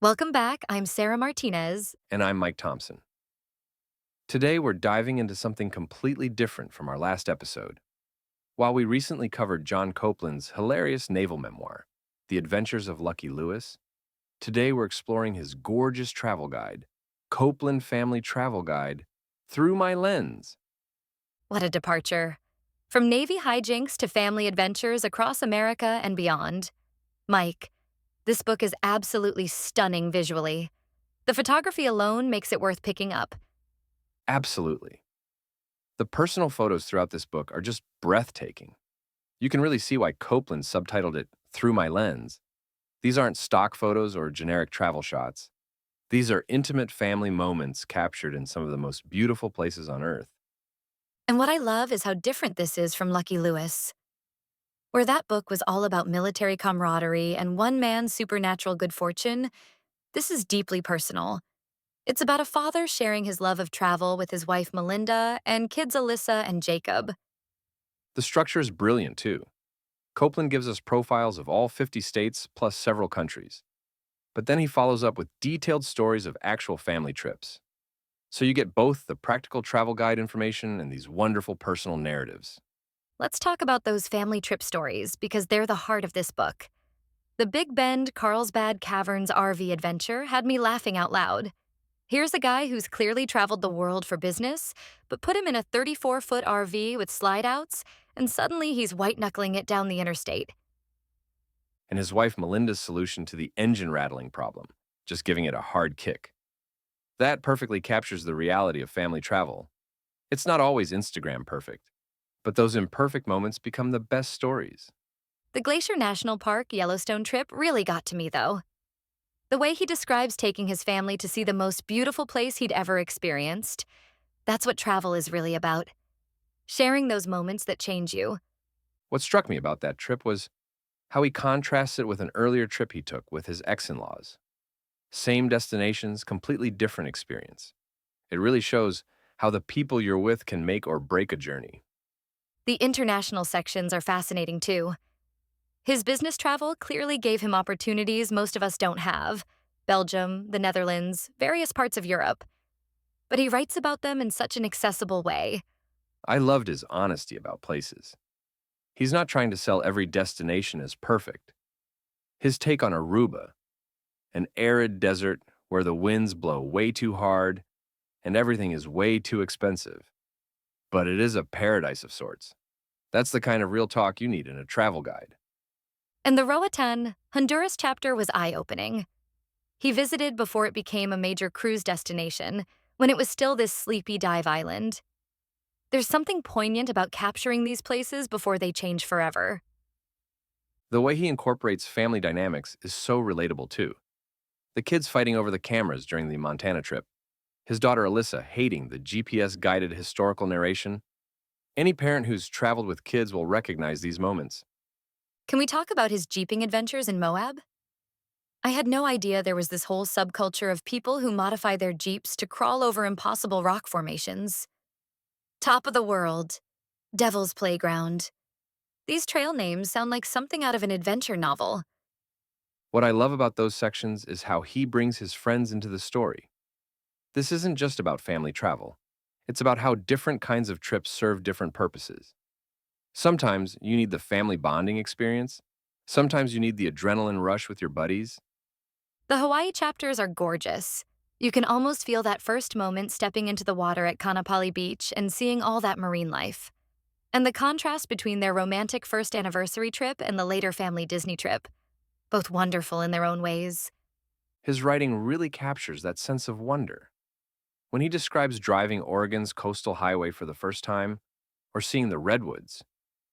Welcome back. I'm Sarah Martinez. And I'm Mike Thompson. Today, we're diving into something completely different from our last episode. While we recently covered John Copeland's hilarious naval memoir, The Adventures of Lucky Lewis, today we're exploring his gorgeous travel guide, Copeland Family Travel Guide, Through My Lens. What a departure. From Navy hijinks to family adventures across America and beyond. Mike, this book is absolutely stunning visually. The photography alone makes it worth picking up. Absolutely. The personal photos throughout this book are just breathtaking. You can really see why Copeland subtitled it Through My Lens. These aren't stock photos or generic travel shots. These are intimate family moments captured in some of the most beautiful places on Earth. And what I love is how different this is from Lucky Lewis. Where that book was all about military camaraderie and one man's supernatural good fortune, this is deeply personal. It's about a father sharing his love of travel with his wife Melinda and kids Alyssa and Jacob. The structure is brilliant, too. Copeland gives us profiles of all 50 states plus several countries. But then he follows up with detailed stories of actual family trips. So you get both the practical travel guide information and these wonderful personal narratives. Let's talk about those family trip stories because they're the heart of this book. The Big Bend Carlsbad Caverns RV adventure had me laughing out loud. Here's a guy who's clearly traveled the world for business, but put him in a 34-foot RV with slide outs, and suddenly he's white-knuckling it down the interstate. And his wife Melinda's solution to the engine rattling problem, just giving it a hard kick. That perfectly captures the reality of family travel. It's not always Instagram perfect, but those imperfect moments become the best stories. The Glacier National Park Yellowstone trip really got to me, though. The way he describes taking his family to see the most beautiful place he'd ever experienced, that's what travel is really about. Sharing those moments that change you. What struck me about that trip was how he contrasts it with an earlier trip he took with his ex-in-laws. Same destinations, completely different experience. It really shows how the people you're with can make or break a journey. The international sections are fascinating too. His business travel clearly gave him opportunities most of us don't have. Belgium, the Netherlands, various parts of Europe. But he writes about them in such an accessible way. I loved his honesty about places. He's not trying to sell every destination as perfect. His take on Aruba, an arid desert where the winds blow way too hard and everything is way too expensive. But it is a paradise of sorts. That's the kind of real talk you need in a travel guide. And the Roatan, Honduras chapter was eye-opening. He visited before it became a major cruise destination, when it was still this sleepy dive island. There's something poignant about capturing these places before they change forever. The way he incorporates family dynamics is so relatable too. The kids fighting over the cameras during the Montana trip, his daughter Alyssa hating the GPS-guided historical narration. Any parent who's traveled with kids will recognize these moments. Can we talk about his jeeping adventures in Moab? I had no idea there was this whole subculture of people who modify their jeeps to crawl over impossible rock formations. Top of the World, Devil's Playground. These trail names sound like something out of an adventure novel. What I love about those sections is how he brings his friends into the story. This isn't just about family travel. It's about how different kinds of trips serve different purposes. Sometimes you need the family bonding experience. Sometimes you need the adrenaline rush with your buddies. The Hawaii chapters are gorgeous. You can almost feel that first moment stepping into the water at Kanapali Beach and seeing all that marine life. And the contrast between their romantic first anniversary trip and the later family Disney trip. Both wonderful in their own ways. His writing really captures that sense of wonder. When he describes driving Oregon's coastal highway for the first time, or seeing the redwoods,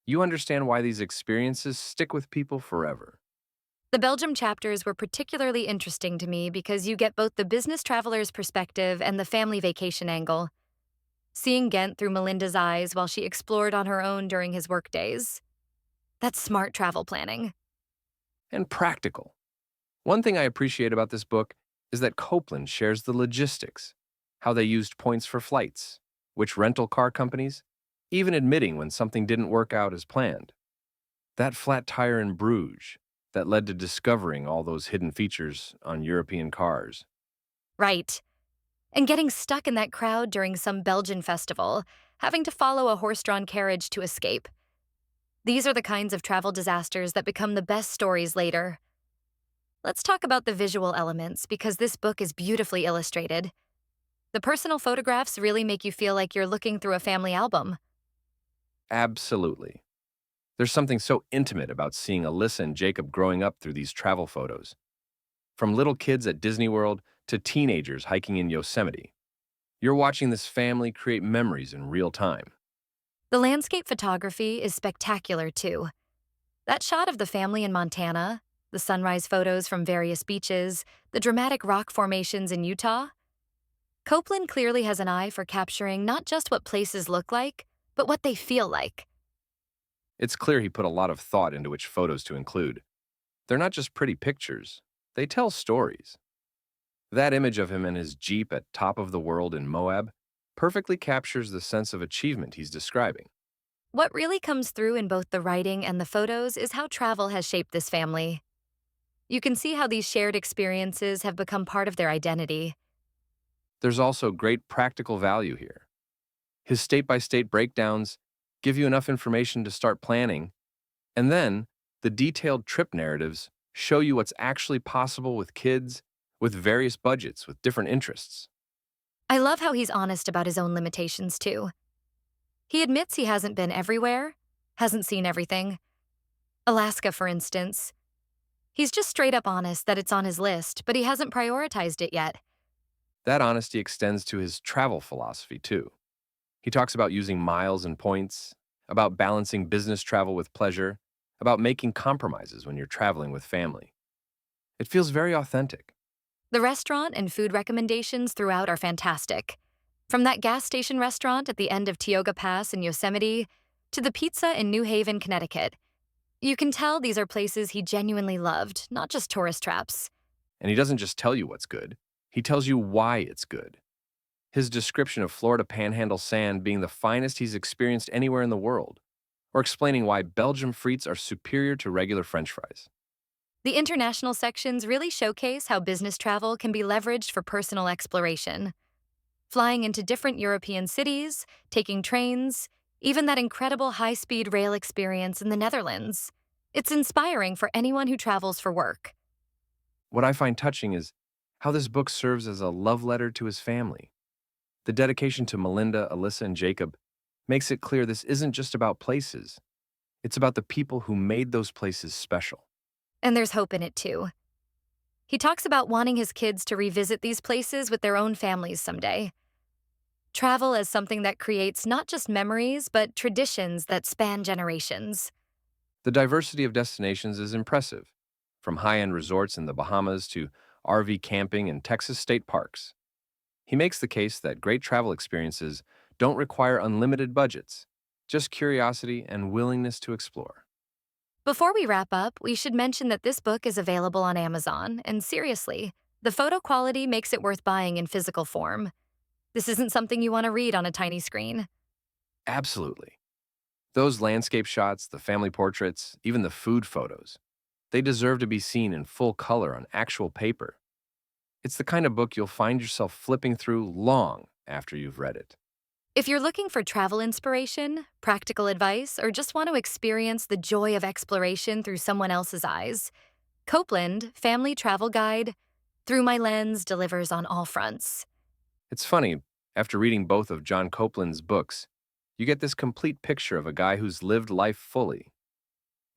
you understand why these experiences stick with people forever. The Belgium chapters were particularly interesting to me because you get both the business traveler's perspective and the family vacation angle. Seeing Ghent through Melinda's eyes while she explored on her own during his workdays. That's smart travel planning. And practical. One thing I appreciate about this book is that Copeland shares the logistics, how they used points for flights, which rental car companies, even admitting when something didn't work out as planned. That flat tire in Bruges, that led to discovering all those hidden features on European cars. Right. And getting stuck in that crowd during some Belgian festival, having to follow a horse drawn carriage to escape. These are the kinds of travel disasters that become the best stories later. Let's talk about the visual elements because this book is beautifully illustrated. The personal photographs really make you feel like you're looking through a family album. Absolutely. There's something so intimate about seeing Alyssa and Jacob growing up through these travel photos. From little kids at Disney World to teenagers hiking in Yosemite, you're watching this family create memories in real time. The landscape photography is spectacular too. That shot of the family in Montana, the sunrise photos from various beaches, the dramatic rock formations in Utah. Copeland clearly has an eye for capturing not just what places look like, but what they feel like. It's clear he put a lot of thought into which photos to include. They're not just pretty pictures, they tell stories. That image of him in his Jeep at top of the world in Moab perfectly captures the sense of achievement he's describing. What really comes through in both the writing and the photos is how travel has shaped this family. You can see how these shared experiences have become part of their identity. There's also great practical value here. His state by state breakdowns give you enough information to start planning, and then the detailed trip narratives show you what's actually possible with kids, with various budgets, with different interests. I love how he's honest about his own limitations, too. He admits he hasn't been everywhere, hasn't seen everything. Alaska, for instance. He's just straight up honest that it's on his list, but he hasn't prioritized it yet. That honesty extends to his travel philosophy, too. He talks about using miles and points, about balancing business travel with pleasure, about making compromises when you're traveling with family. It feels very authentic. The restaurant and food recommendations throughout are fantastic. From that gas station restaurant at the end of Tioga Pass in Yosemite to the pizza in New Haven, Connecticut. You can tell these are places he genuinely loved, not just tourist traps. And he doesn't just tell you what's good, he tells you why it's good. His description of Florida Panhandle sand being the finest he's experienced anywhere in the world, or explaining why Belgium frites are superior to regular French fries. The international sections really showcase how business travel can be leveraged for personal exploration. Flying into different European cities, taking trains, even that incredible high-speed rail experience in the Netherlands. It's inspiring for anyone who travels for work. What I find touching is how this book serves as a love letter to his family. The dedication to Melinda, Alyssa, and Jacob makes it clear this isn't just about places, it's about the people who made those places special. And there's hope in it too. He talks about wanting his kids to revisit these places with their own families someday. Travel as something that creates not just memories, but traditions that span generations. The diversity of destinations is impressive, from high end resorts in the Bahamas to RV camping in Texas state parks. He makes the case that great travel experiences don't require unlimited budgets, just curiosity and willingness to explore. Before we wrap up, we should mention that this book is available on Amazon, and seriously, the photo quality makes it worth buying in physical form. This isn't something you want to read on a tiny screen. Absolutely. Those landscape shots, the family portraits, even the food photos, they deserve to be seen in full color on actual paper. It's the kind of book you'll find yourself flipping through long after you've read it. If you're looking for travel inspiration, practical advice, or just want to experience the joy of exploration through someone else's eyes, Copeland, Family Travel Guide, Through My Lens delivers on all fronts. It's funny, after reading both of John Copeland's books, you get this complete picture of a guy who's lived life fully.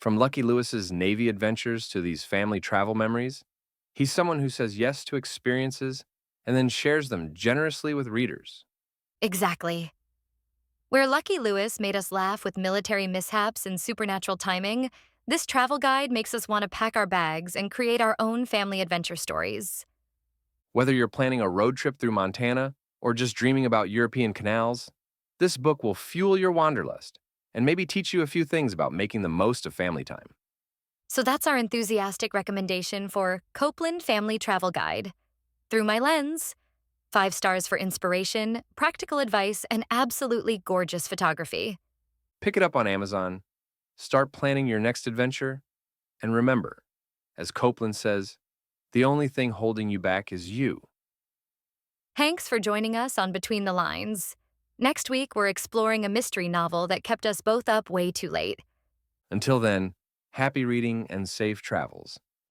From Lucky Lewis's Navy adventures to these family travel memories, he's someone who says yes to experiences and then shares them generously with readers. Exactly. Where Lucky Lewis made us laugh with military mishaps and supernatural timing, this travel guide makes us want to pack our bags and create our own family adventure stories. Whether you're planning a road trip through Montana or just dreaming about European canals, this book will fuel your wanderlust and maybe teach you a few things about making the most of family time. So that's our enthusiastic recommendation for Copeland Family Travel Guide. Through My Lens, 5 stars for inspiration, practical advice, and absolutely gorgeous photography. Pick it up on Amazon, start planning your next adventure, and remember, As Copeland says, the only thing holding you back is you. Thanks for joining us on Between the Lines. Next week, we're exploring a mystery novel that kept us both up way too late. Until then, happy reading and safe travels.